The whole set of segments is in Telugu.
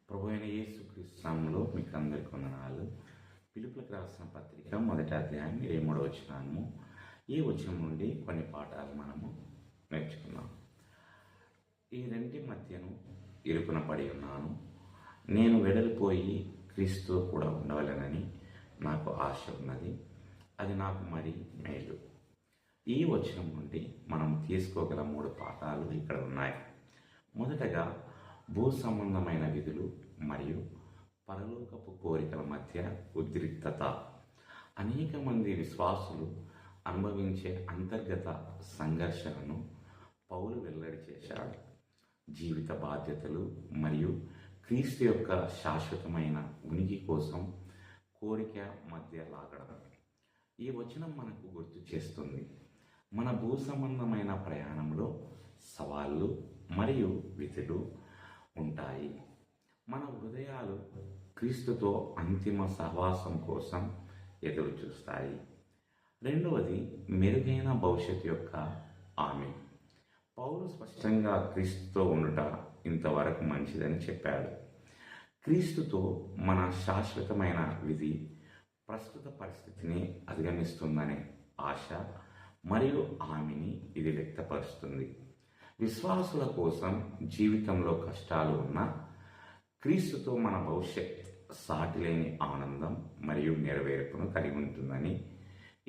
ప్రభు అయిన యేసుక్రీస్తు నామములో మీకు అందరికీ వందనాలు. పిలుపులకు రాసిన పత్రిక 1వ అధ్యాయం 23వ వచనము. ఈ వచనం నుండి కొన్ని పాఠాలు మనము నేర్చుకున్నాం. ఈ రెంటి మధ్యను ఇరుకున పడి ఉన్నాను, నేను వెడలిపోయి క్రీస్తు కూడా ఉండవలెనని నాకు ఆశ ఉన్నది, అది నాకు మరి మేలు. ఈ వచనం నుండి మనం తీసుకోగల 3 పాఠాలు ఇక్కడ ఉన్నాయి. మొదటగా భూ సంబంధమైన విధులు మరియు పరలోకపు కోరికల మధ్య ఉద్రిక్తత. అనేక మంది విశ్వాసులు అనుభవించే అంతర్గత సంఘర్షణను పౌలు వెల్లడి చేశాడు. జీవిత బాధ్యతలు మరియు క్రీస్తు యొక్క శాశ్వతమైన ఉనికి కోసం కోరిక మధ్య లాగడం. ఈ వచనం మనకు గుర్తు చేస్తుంది, మన భూ సంబంధమైన ప్రయాణంలో సవాళ్ళు మరియు విధులు ఉంటాయి. మన హృదయాలు క్రీస్తుతో అంతిమ సహవాసం కోసం ఎదురు చూస్తాయి. రెండవది, మెరుగైన భవిష్యత్తు యొక్క హామీ. పౌలు స్పష్టంగా క్రీస్తుతో ఉండుట ఇంతవరకు మంచిదని చెప్పాడు. క్రీస్తుతో మన శాశ్వతమైన విధి ప్రస్తుత పరిస్థితిని అధిగమిస్తుందనే ఆశ మరియు హామీని ఇది వ్యక్తపరుస్తుంది. విశ్వాసుల కోసం జీవితంలో కష్టాలు ఉన్నా క్రీస్తుతో మన భవిష్యత్ సాటిలేని ఆనందం మరియు నెరవేర్పును కలిగి ఉంటుందని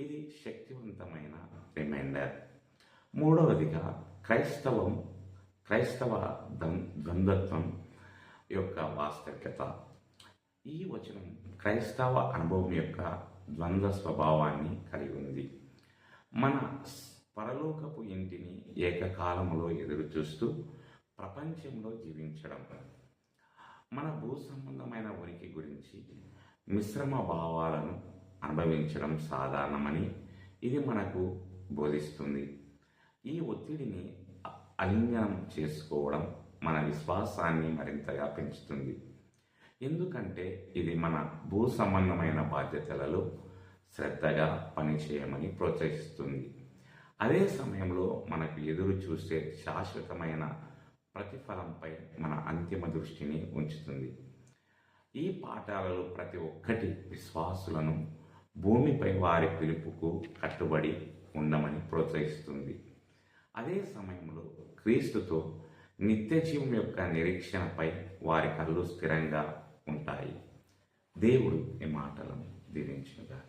ఇది శక్తివంతమైన రిమైండర్. మూడవదిగా క్రైస్తవ ద్వంద్వత్వం యొక్క వాస్తవికత. ఈ వచనం క్రైస్తవ అనుభవం యొక్క ద్వంద్వ స్వభావాన్ని కలిగి ఉంది. మన పరలోకపు ఇంటిని ఏకకాలంలో ఎదురు చూస్తూ ప్రపంచంలో జీవించడం, మన భూ సంబంధమైన ఉనికి గురించి మిశ్రమ భావాలను అనుభవించడం సాధారణమని ఇది మనకు బోధిస్తుంది. ఈ ఒత్తిడిని ఆలింగనం చేసుకోవడం మన విశ్వాసాన్ని మరింతగా పెంచుతుంది, ఎందుకంటే ఇది మన భూ సంబంధమైన బాధ్యతలలో శ్రద్ధగా పనిచేయమని ప్రోత్సహిస్తుంది. అదే సమయంలో మనకు ఎదురు చూసే శాశ్వతమైన ప్రతిఫలంపై మన అంతిమ దృష్టిని ఉంచుతుంది. ఈ పాఠాలలో ప్రతి ఒక్కటి విశ్వాసులను భూమిపై వారి పిలుపుకు కట్టుబడి ఉండమని ప్రోత్సహిస్తుంది. అదే సమయంలో క్రీస్తుతో నిత్య జీవం యొక్క నిరీక్షణపై వారి కళ్ళు స్థిరంగా ఉంటాయి. దేవుడు ఈ మాటలను దీవించుగాక.